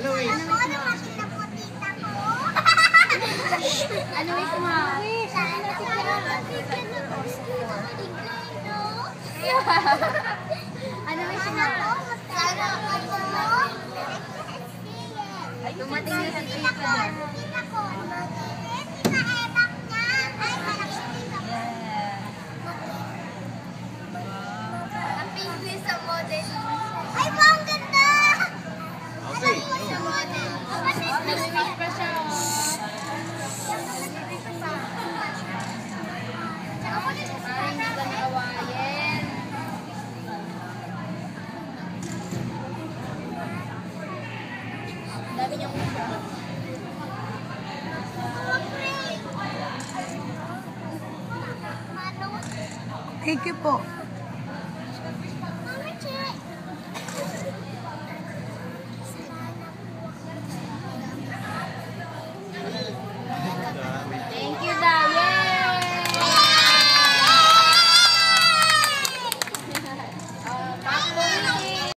Ano wish? Ano makita po tita ko? Ano wish mo? Sana mabigyan ng gusto na maligay, no? Ano wish mo? Sana ako Dumating na si Tita ko, tita ko. Tita Ebak niya. Ay, malaki si tita ko. Ang pingwin sa model. Ay, ba, ang ganda! Okay. Sa model. Nag-wish pa siya. Parang hindi ka naawayin. Dami niyang wish. Manong. Thank you po.